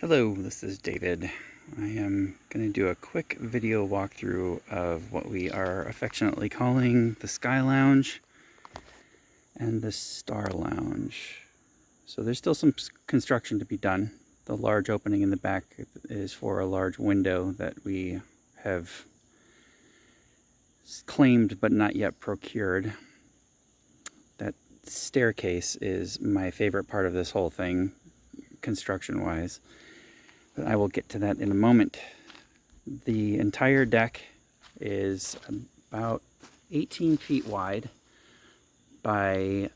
Hello, this is David. I am going to do a quick video walkthrough of what we are affectionately calling the Sky Lounge and the Star Lounge. So there's still some construction to be done. The large opening in the back is for a large window that we have claimed but not yet procured. That staircase is my favorite part of this whole thing, construction-wise. But I will get to that in a moment. The entire deck is about 18 feet wide by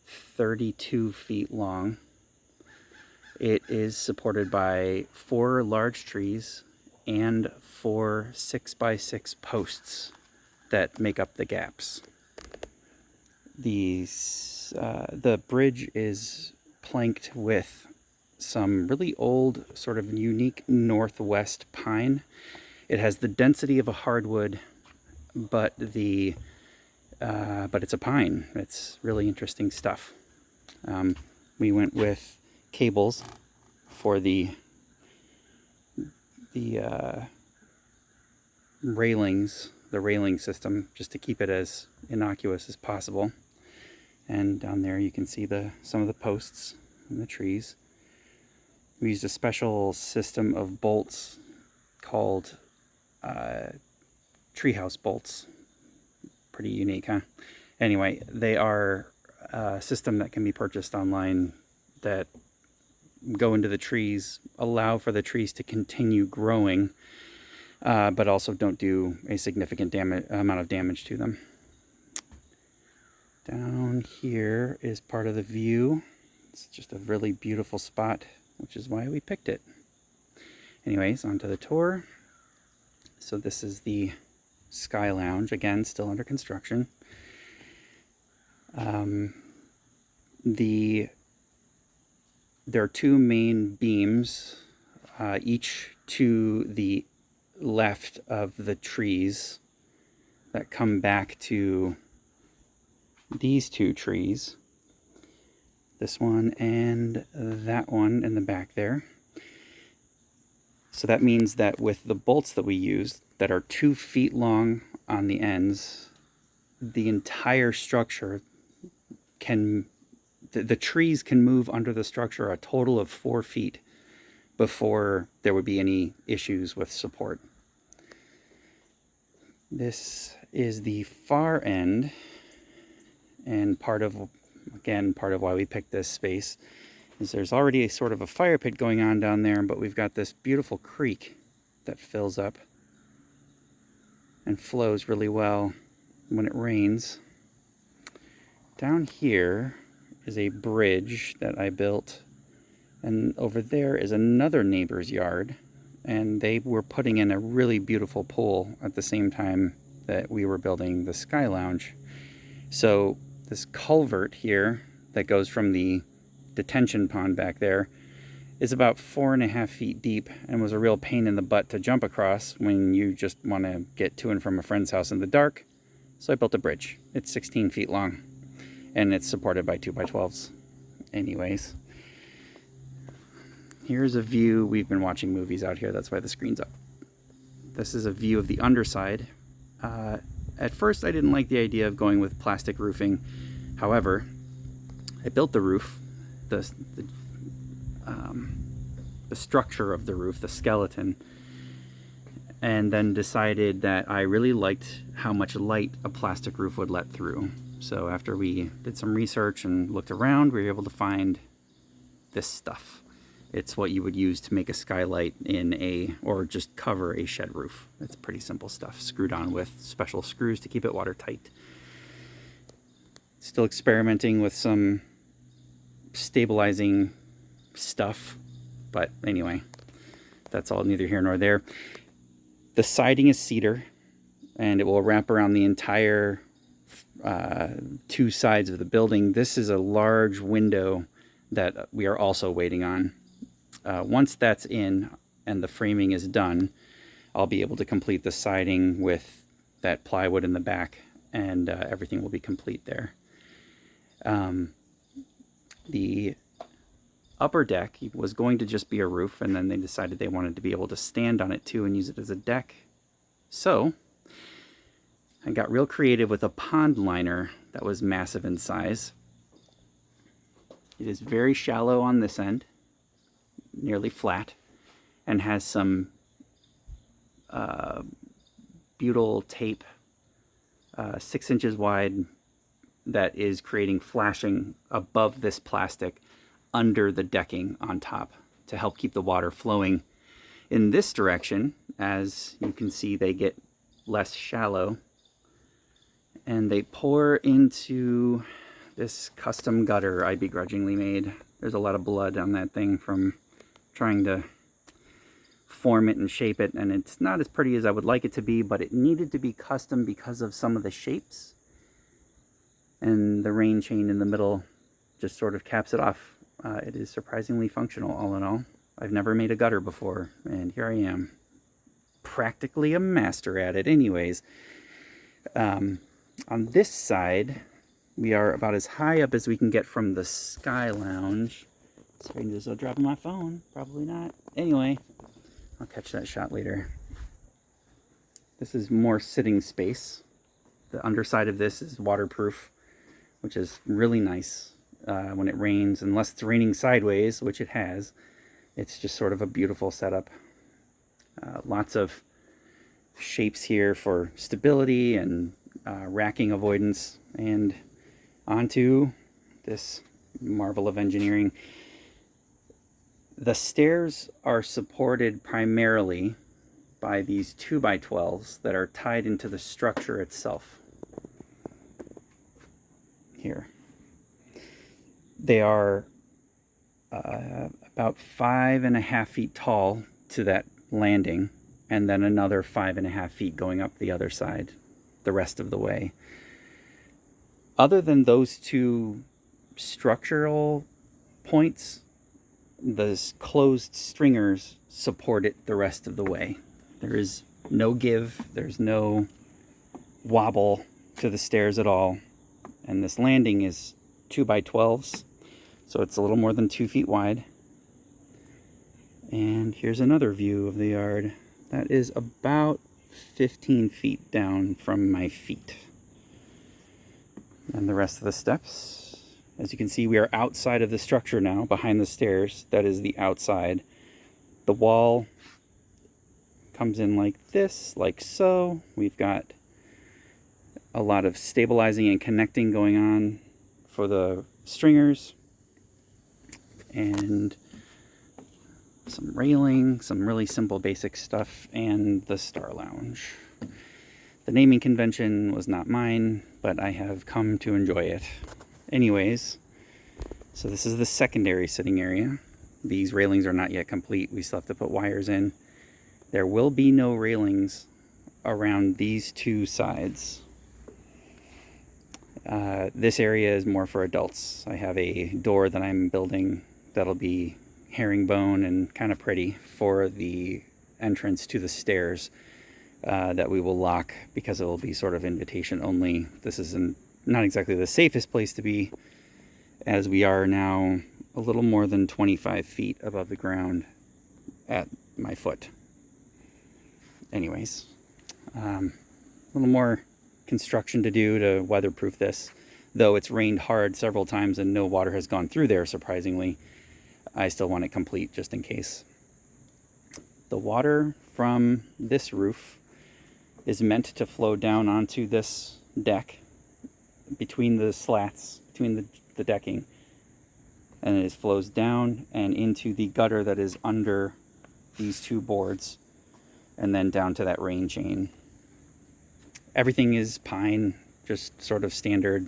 32 feet long. It is supported by 4 large trees and 4 6x6 posts that make up the gaps. The bridge is planked with some really old, sort of unique northwest pine. It has the density of a hardwood, but it's a pine. It's really interesting stuff. We went with cables for the railings, the railing system, just to keep it as innocuous as possible. And down there you can see some of the posts and the trees. We used a special system of bolts called treehouse bolts. Pretty unique, huh? Anyway, they are a system that can be purchased online that go into the trees, allow for the trees to continue growing, but also don't do a significant amount of damage to them. Down here is part of the view. It's just a really beautiful spot, which is why we picked it. Anyways, on to the tour. So this is the Sky Lounge, again, still under construction. There are 2 main beams, each to the left of the trees, that come back to these 2 trees. This one and that one in the back there. So that means that with the bolts that we use, that are 2 feet long on the ends, the entire structure the trees can move under the structure a total of 4 feet before there would be any issues with support. This is the far end, and part of why we picked this space is there's already a sort of a fire pit going on down there, but we've got this beautiful creek that fills up and flows really well when it rains. Down here is a bridge that I built, and over there is another neighbor's yard, and they were putting in a really beautiful pool at the same time that we were building the Sky Lounge. So this culvert here that goes from the detention pond back there is about 4.5 feet deep and was a real pain in the butt to jump across when you just want to get to and from a friend's house in the dark. So I built a bridge. It's 16 feet long and it's supported by 2x12s. Anyways, here's a view. We've been watching movies out here, that's why the screen's up. This is a view of the underside. At first I didn't like the idea of going with plastic roofing. However, I built the roof, the structure of the roof, the skeleton, and then decided that I really liked how much light a plastic roof would let through. So after we did some research and looked around, we were able to find this stuff. It's what you would use to make a skylight or just cover a shed roof. It's pretty simple stuff, screwed on with special screws to keep it watertight. Still experimenting with some stabilizing stuff, but anyway, that's all neither here nor there. The siding is cedar, and it will wrap around the entire 2 sides of the building. This is a large window that we are also waiting on. Once that's in and the framing is done, I'll be able to complete the siding with that plywood in the back, and everything will be complete there. The upper deck was going to just be a roof, and then they decided they wanted to be able to stand on it too and use it as a deck. So I got real creative with a pond liner that was massive in size. It is very shallow on this end, nearly flat, and has some butyl tape, 6 inches wide, that is creating flashing above this plastic under the decking on top to help keep the water flowing in this direction. As you can see, they get less shallow and they pour into this custom gutter I begrudgingly made. There's a lot of blood on that thing from trying to form it and shape it, and it's not as pretty as I would like it to be, but it needed to be custom because of some of the shapes, and the rain chain in the middle just sort of caps it off. It is surprisingly functional all in all. I've never made a gutter before, and here I am, practically a master at it. Anyways, on this side, we are about as high up as we can get from the Sky Lounge. Sorry, just dropping my phone. Probably not. Anyway, I'll catch that shot later. This is more sitting space. The underside of this is waterproof, which is really nice when it rains. Unless it's raining sideways, which it has, it's just sort of a beautiful setup. Lots of shapes here for stability and racking avoidance. And onto this marvel of engineering. The stairs are supported primarily by these 2x12s that are tied into the structure itself. Here. They are about 5.5 feet tall to that landing, and then another 5.5 feet going up the other side the rest of the way. Other than those two structural points, the closed stringers support it the rest of the way. There is no give, there's no wobble to the stairs at all. And this landing is 2x12s, so it's a little more than 2 feet wide. And here's another view of the yard. That is about 15 feet down from my feet. And the rest of the steps, as you can see, we are outside of the structure now, behind the stairs. That is the outside. The wall comes in like this, like so. We've got a lot of stabilizing and connecting going on for the stringers, and some railing, some really simple basic stuff, and the Star Lounge. The naming convention was not mine, but I have come to enjoy it. Anyways, so this is the secondary sitting area. These railings are not yet complete. We still have to put wires in. There will be no railings around these two sides. This area is more for adults. I have a door that I'm building that'll be herringbone and kind of pretty for the entrance to the stairs that we will lock because it will be sort of invitation only. This is not exactly the safest place to be, as we are now a little more than 25 feet above the ground at my foot. Anyways, a little more construction to do to weatherproof this. Though it's rained hard several times and no water has gone through there, surprisingly, I still want it complete just in case. The water from this roof is meant to flow down onto this deck between the slats, between the decking, and it flows down and into the gutter that is under these two boards, and then down to that rain chain. Everything is pine, just sort of standard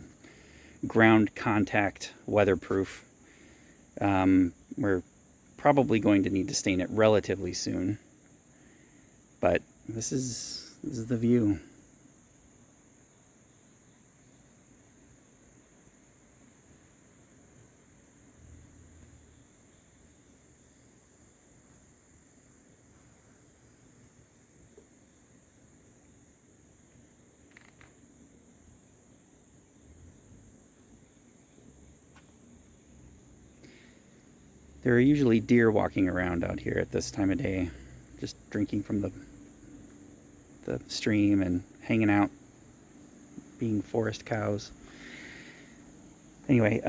ground contact, weatherproof. We're probably going to need to stain it relatively soon, but this is the view. There are usually deer walking around out here at this time of day, just drinking from the stream and hanging out, being forest cows. Anyway,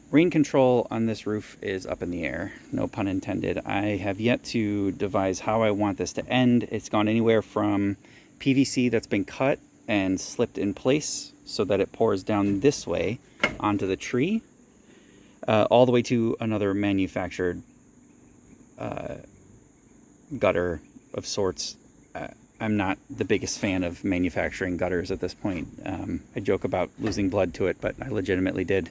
rain control on this roof is up in the air, no pun intended. I have yet to devise how I want this to end. It's gone anywhere from PVC that's been cut and slipped in place so that it pours down this way onto the tree, all the way to another manufactured gutter of sorts. I'm not the biggest fan of manufacturing gutters at this point. I joke about losing blood to it, but I legitimately did.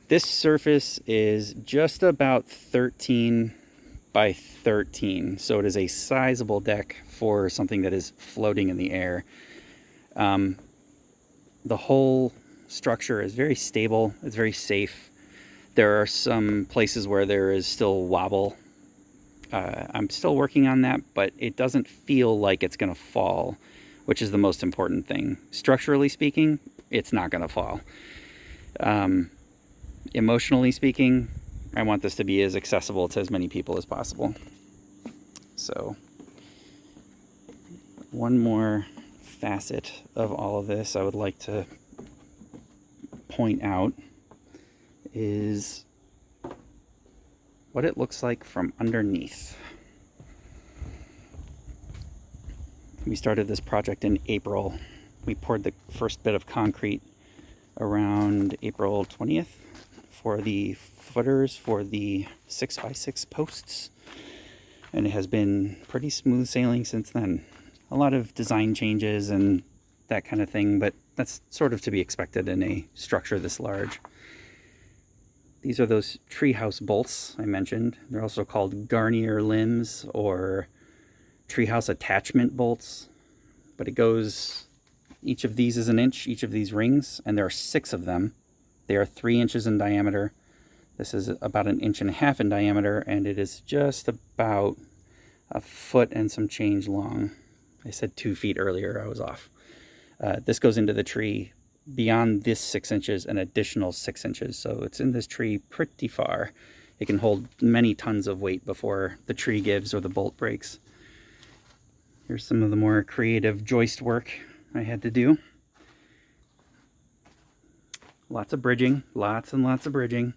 This surface is just about 13 by 13, so it is a sizable deck for something that is floating in the air. The whole structure is very stable. It's very safe. There are some places where there is still wobble. I'm still working on that, but it doesn't feel like it's going to fall, which is the most important thing. Structurally speaking, it's not going to fall. Emotionally speaking, I want this to be as accessible to as many people as possible. So, one more facet of all of this I would like to point out is what it looks like from underneath. We started this project in April. We poured the first bit of concrete around April 20th for the footers for the 6x6 posts, and it has been pretty smooth sailing since then. A lot of design changes and that kind of thing, but that's sort of to be expected in a structure this large. These are those treehouse bolts I mentioned. They're also called Garnier limbs or treehouse attachment bolts, but it goes, each of these is an inch, each of these rings, and there are 6 of them. They are 3 inches in diameter. This is about 1.5 inches in diameter, and it is just about 1 foot and some change long. I said 2 feet earlier, I was off. This goes into the tree beyond this 6 inches, an additional 6 inches. So it's in this tree pretty far. It can hold many tons of weight before the tree gives or the bolt breaks. Here's some of the more creative joist work I had to do. Lots of bridging, lots and lots of bridging.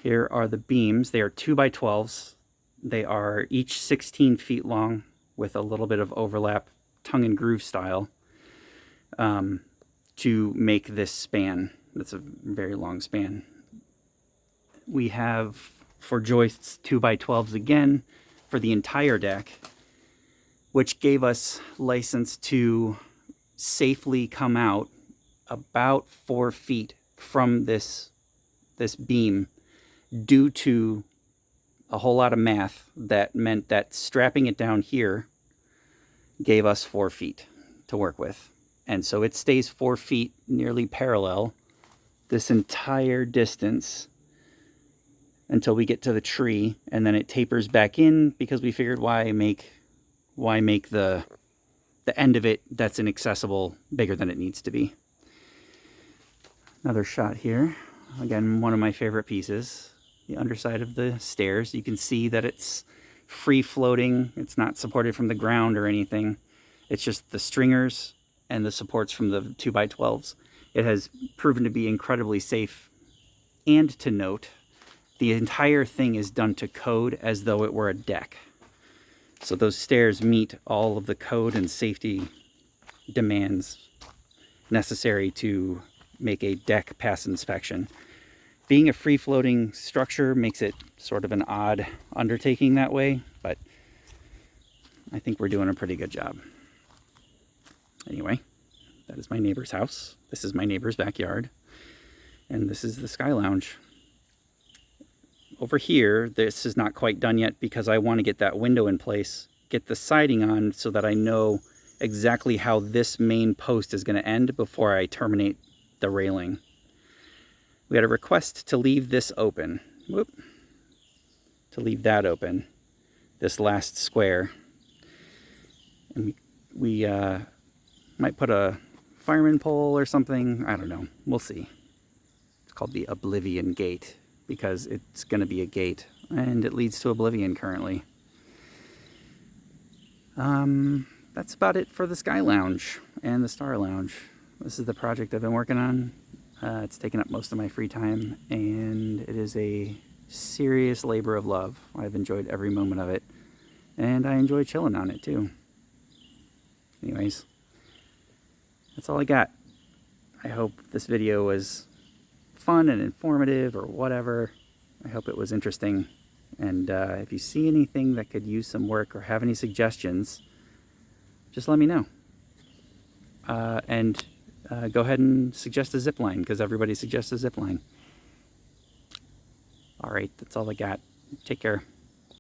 Here are the beams. They are 2x12s. They are each 16 feet long with a little bit of overlap, tongue and groove style, to make this span. That's a very long span. We have, for joists, 2x12s again for the entire deck, which gave us license to safely come out about 4 feet from this beam due to a whole lot of math that meant that strapping it down here gave us 4 feet to work with. And so it stays 4 feet nearly parallel this entire distance until we get to the tree, and then it tapers back in because we figured why make the end of it that's inaccessible bigger than it needs to be. Another shot here. Again, one of my favorite pieces. The underside of the stairs. You can see that it's free floating. It's not supported from the ground or anything. It's just the stringers and the supports from the 2x12s. It has proven to be incredibly safe. And to note, the entire thing is done to code as though it were a deck. So those stairs meet all of the code and safety demands necessary to make a deck pass inspection. Being a free-floating structure makes it sort of an odd undertaking that way, but I think we're doing a pretty good job. Anyway, that is my neighbor's house. This is my neighbor's backyard. And this is the Sky Lounge. Over here, this is not quite done yet because I want to get that window in place, get the siding on so that I know exactly how this main post is going to end before I terminate the railing. We had a request to leave this open. To leave that open, this last square. And we might put a fireman pole or something. I don't know. We'll see. called the Oblivion Gate, because it's going to be a gate, and it leads to Oblivion currently. That's about it for the Sky Lounge and the Star Lounge. This is the project I've been working on. It's taken up most of my free time, and it is a serious labor of love. I've enjoyed every moment of it, and I enjoy chilling on it too. Anyways, that's all I got. I hope this video was fun and informative or whatever. I hope it was interesting. And if you see anything that could use some work or have any suggestions, just let me know. And go ahead and suggest a zip line, because everybody suggests a zip line. All right, that's all I got. Take care.